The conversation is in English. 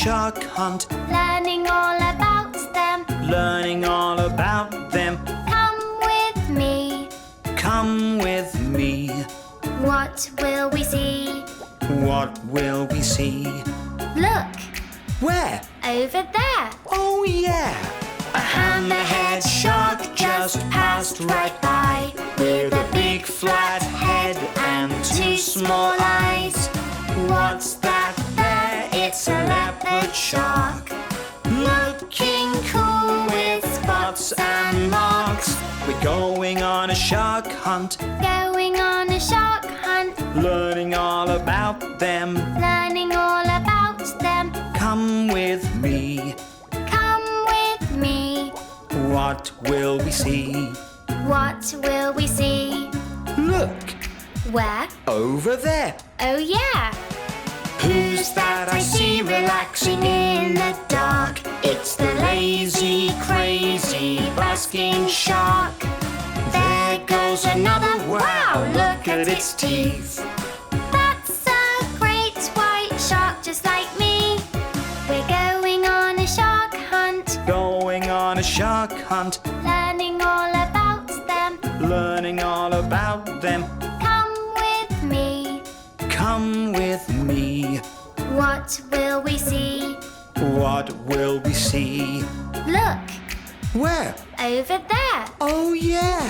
shark hunt, learning all about them. learning all about them. Come with me. Come with me. What will we see? What will we see? Look, Where? over there. Oh yeah! A hammerhead shark just passed right by, with a big flat head and two small eyes. What's that there? It's a leopard shark, looking cool with spots and marks. We're going on a shark hunt, Going on a shark hunt, learning all about them. learning all about them. Come with me. Come with me. What will we see? What will we see? Look! Where? Over there! Oh yeah! Who's that I see relaxing in the dark? It's the lazy, crazy, basking shark. There goes another. Wow, look at its teeth. That's a great white shark just like me. We're going on a shark hunt, Going on a shark hunt, learning all about them. learning all about them. Come with me. Come with me. What will we see? What will we see? Look, Where? over there. Oh yeah!